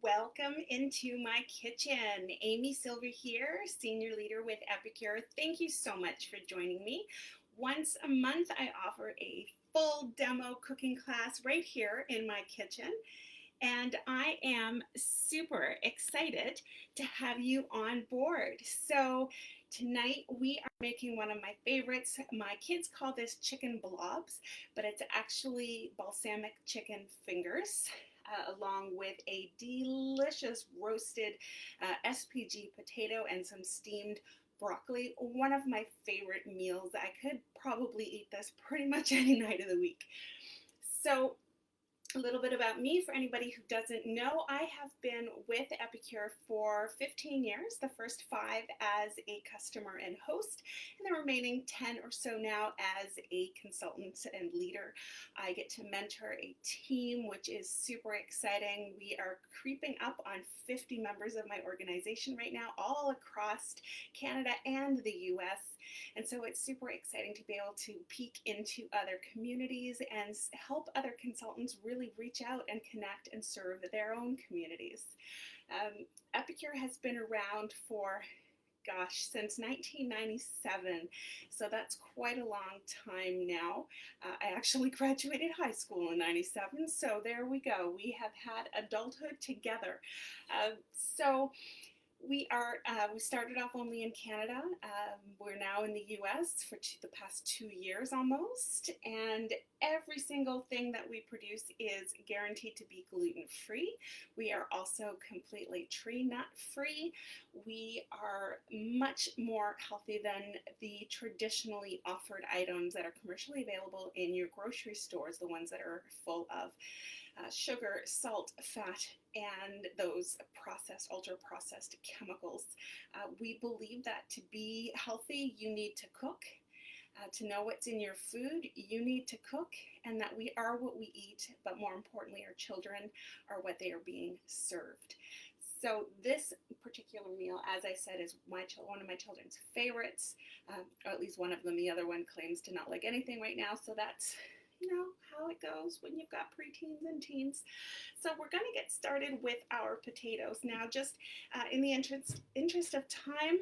Welcome into my kitchen. Amy Silver here, Senior Leader with Epicure. Thank you so much for joining me. Once a month, I offer a full demo cooking class right here in my kitchen. And I am super excited to have you on board. So tonight we are making one of my favorites. My kids call this chicken blobs, but it's actually balsamic chicken fingers. Along with a delicious roasted SPG potato and some steamed broccoli. One of my favorite meals. I could probably eat this pretty much any night of the week. So a little bit about me for anybody who doesn't know. I have been with Epicure for 15 years, the first 5 as a customer and host, and the remaining 10 or so now as a consultant and leader. I get to mentor a team, which is super exciting. We are creeping up on 50 members of my organization right now, all across Canada and the US. And so it's super exciting to be able to peek into other communities and help other consultants really reach out and connect and serve their own communities. Epicure has been around for, since 1997. So that's quite a long time now. I actually graduated high school in 97. So there we go. We have had adulthood together. We started off only in Canada. We're now in the US for the past 2 years almost, and every single thing that we produce is guaranteed to be gluten-free. We are also completely tree nut free. We are much more healthy than the traditionally offered items that are commercially available in your grocery stores, the ones that are full of sugar, salt, fat, and those ultra-processed chemicals. We believe that to be healthy, you need to cook. To know what's in your food, you need to cook, and that we are what we eat, but more importantly, our children are what they are being served. So this particular meal, as I said, is one of my children's favorites, or at least one of them. The other one claims to not like anything right now, so that's how it goes when you've got preteens and teens. So we're going to get started with our potatoes. Now, just in the interest of time,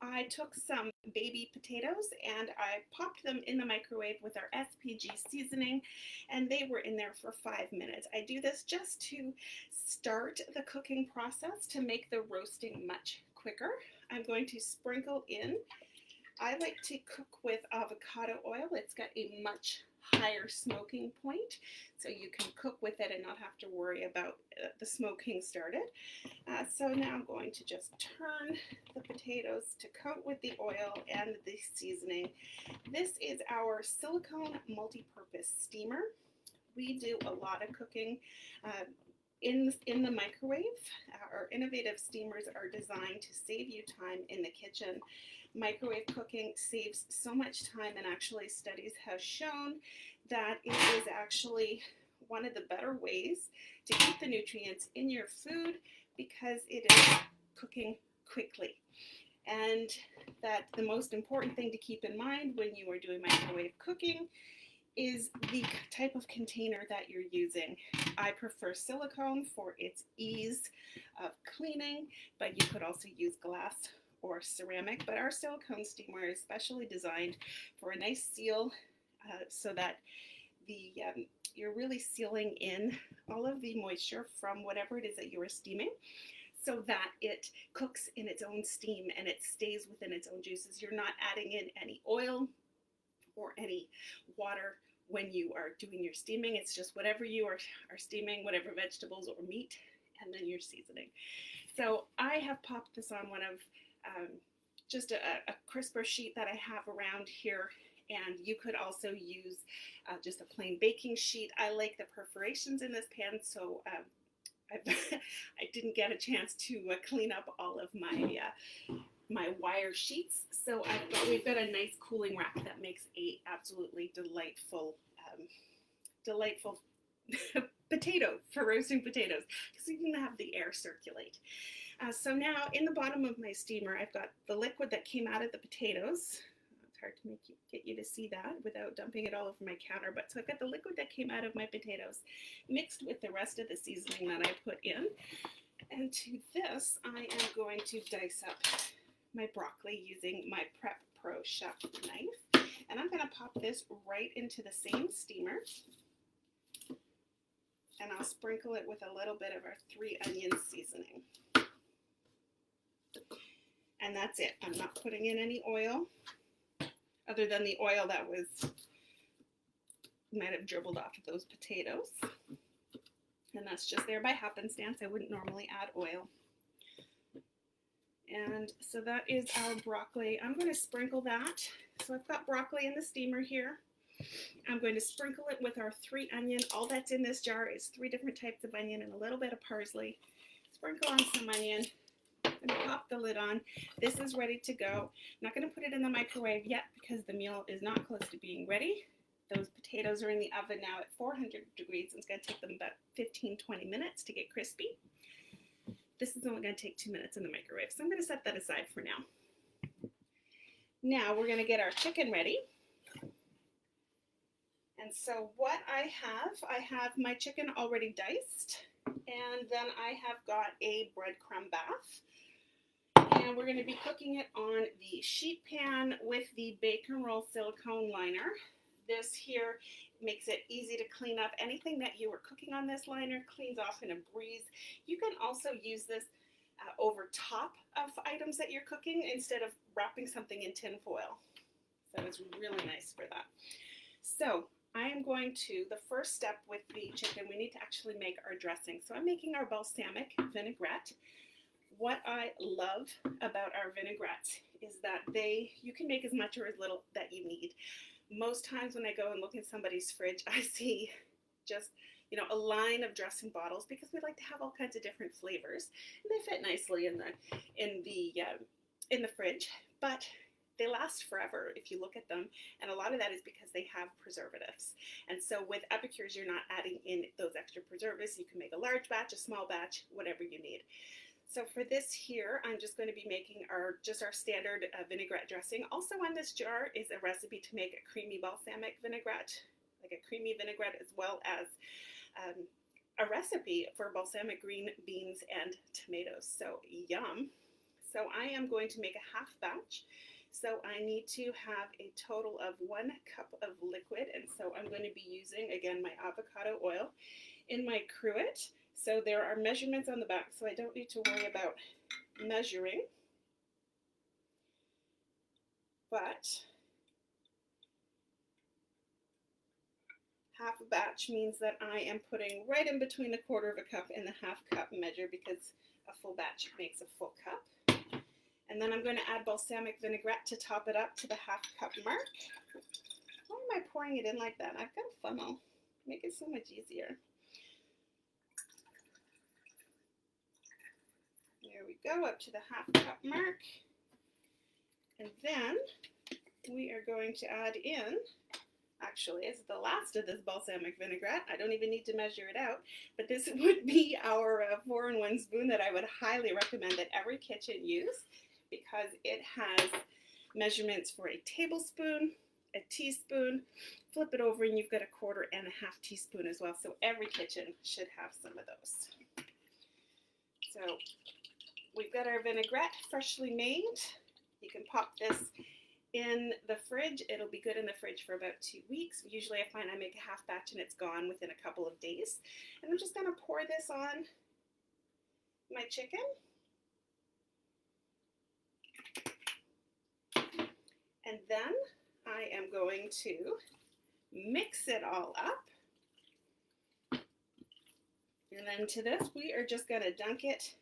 I took some baby potatoes and I popped them in the microwave with our SPG seasoning, and they were in there for 5 minutes. I do this just to start the cooking process to make the roasting much quicker. I'm going to sprinkle in. I like to cook with avocado oil. It's got a much higher smoking point, so you can cook with it and not have to worry about the smoking started. So now I'm going to just turn the potatoes to coat with the oil and the seasoning. This is our silicone multi-purpose steamer. We do a lot of cooking in the microwave. Our innovative steamers are designed to save you time in the kitchen. Microwave cooking saves so much time, and actually studies have shown that it is actually one of the better ways to keep the nutrients in your food because it is cooking quickly. And that the most important thing to keep in mind when you are doing microwave cooking is the type of container that you're using. I prefer silicone for its ease of cleaning, but you could also use glass or ceramic, but our silicone steamer is specially designed for a nice seal so that you're really sealing in all of the moisture from whatever it is that you are steaming, so that it cooks in its own steam and it stays within its own juices. You're not adding in any oil or any water when you are doing your steaming. It's just whatever you are steaming, whatever vegetables or meat, and then your seasoning. So I have popped this on one of just a crisper sheet that I have around here, and you could also use just a plain baking sheet. I like the perforations in this pan, so I didn't get a chance to clean up all of my wire sheets. So we've got a nice cooling rack that makes a absolutely delightful potato for roasting potatoes, because you can have the air circulate. So now in the bottom of my steamer, I've got the liquid that came out of the potatoes. It's hard to get you to see that without dumping it all over my counter. But so I've got the liquid that came out of my potatoes mixed with the rest of the seasoning that I put in. then to this, I am going to dice up my broccoli using my Prep Pro Chef knife. And I'm going to pop this right into the same steamer. And I'll sprinkle it with a little bit of our 3 onion seasoning. And that's it. I'm not putting in any oil other than the oil that might have dribbled off of those potatoes. And that's just there by happenstance. I wouldn't normally add oil. And so that is our broccoli. I'm going to sprinkle that. So I've got broccoli in the steamer here. I'm going to sprinkle it with our 3 onion. All that's in this jar is 3 different types of onion and a little bit of parsley. Sprinkle on some onion and pop the lid on. This is ready to go. I'm not going to put it in the microwave yet because the meal is not close to being ready. Those potatoes are in the oven now at 400 degrees. It's going to take them about 15-20 minutes to get crispy. This is only going to take 2 minutes in the microwave, so I'm going to set that aside for now. Now we're going to get our chicken ready. And so what I have my chicken already diced, and then I have got a breadcrumb bath. And we're going to be cooking it on the sheet pan with the bacon roll silicone liner. This here makes it easy to clean up. Anything that you were cooking on this liner cleans off in a breeze. You can also use this over top of items that you're cooking instead of wrapping something in tin foil. So it's really nice for that. So I am going to, the first step with the chicken, we need to actually make our dressing. So I'm making our balsamic vinaigrette. What I love about our vinaigrettes is that you can make as much or as little that you need. Most times when I go and look in somebody's fridge, I see just, a line of dressing bottles because we like to have all kinds of different flavors. And they fit nicely in the fridge, but they last forever if you look at them, and a lot of that is because they have preservatives. And so with epicures, you're not adding in those extra preservatives. You can make a large batch, a small batch, whatever you need. So for this here, I'm just going to be making our standard vinaigrette dressing. Also on this jar is a recipe to make a creamy balsamic vinaigrette, like a creamy vinaigrette, as well as a recipe for balsamic green beans and tomatoes. So yum. So I am going to make a half batch. So I need to have a total of 1 cup of liquid. And so I'm going to be using, again, my avocado oil in my cruet. So there are measurements on the back, so I don't need to worry about measuring. But half a batch means that I am putting right in between the 1/4 cup and the half cup measure, because a full batch makes a full cup. And then I'm going to add balsamic vinaigrette to top it up to the half cup mark. Why am I pouring it in like that? I've got a funnel. Make it so much easier. There we go, up to the half cup mark. And then we are going to add in, actually, it's the last of this balsamic vinaigrette. I don't even need to measure it out, but this would be our 4-in-1 spoon that I would highly recommend that every kitchen use, because it has measurements for a tablespoon, a teaspoon. Flip it over and you've got a 1/4 and a half teaspoon as well. So every kitchen should have some of those. So we've got our vinaigrette freshly made. You can pop this in the fridge. It'll be good in the fridge for about 2 weeks. Usually I find I make a half batch and it's gone within a couple of days. And I'm just going to pour this on my chicken. And then I am going to mix it all up. And then to this, we are just going to dunk it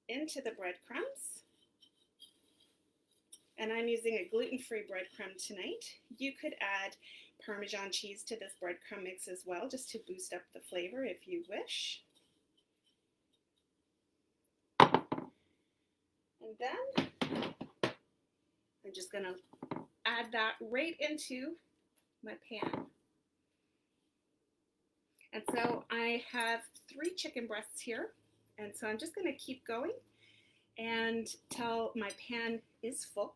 into the breadcrumbs. And I'm using a gluten-free breadcrumb tonight. You could add Parmesan cheese to this breadcrumb mix as well, just to boost up the flavor if you wish. And then I'm just going to add that right into my pan. And so I have 3 chicken breasts here. And so I'm just going to keep going until my pan is full.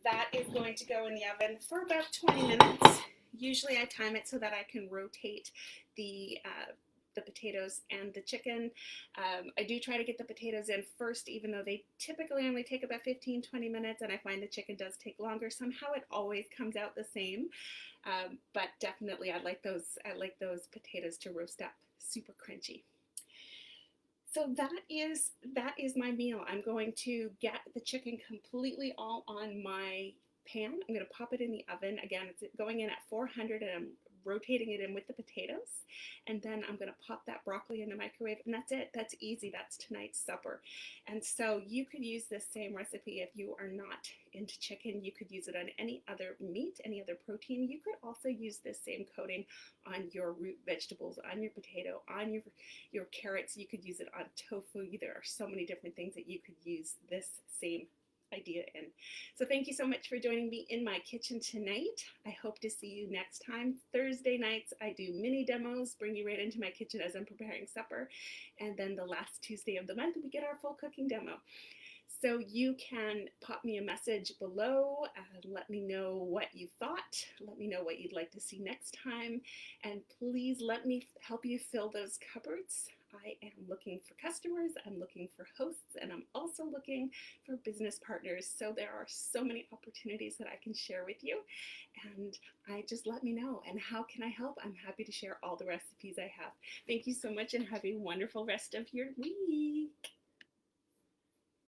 That is going to go in the oven for about 20 minutes. Usually I time it so that I can rotate the the potatoes and the chicken. I do try to get the potatoes in first, even though they typically only take about 15-20 minutes, and I find the chicken does take longer. Somehow it always comes out the same, but definitely I like those potatoes to roast up super crunchy. So that is my meal. I'm going to get the chicken completely all on my pan. I'm going to pop it in the oven. Again, it's going in at 400, and I'm rotating it in with the potatoes. And then I'm going to pop that broccoli in the microwave, and that's it. That's easy. That's tonight's supper. And so you could use this same recipe if you are not into chicken. You could use it on any other meat, any other protein. You could also use this same coating on your root vegetables, on your potato, on your carrots. You could use it on tofu. There are so many different things that you could use this same idea in. So thank you so much for joining me in my kitchen tonight. I hope to see you next time. Thursday nights I do mini demos, bring you right into my kitchen as I'm preparing supper. And then the last Tuesday of the month we get our full cooking demo. So you can pop me a message below and let me know what you thought. Let me know what you'd like to see next time. And please let me help you fill those cupboards. I am looking for customers, I'm looking for hosts, and I'm also looking for business partners. So there are so many opportunities that I can share with you. And just let me know. And how can I help? I'm happy to share all the recipes I have. Thank you so much and have a wonderful rest of your week.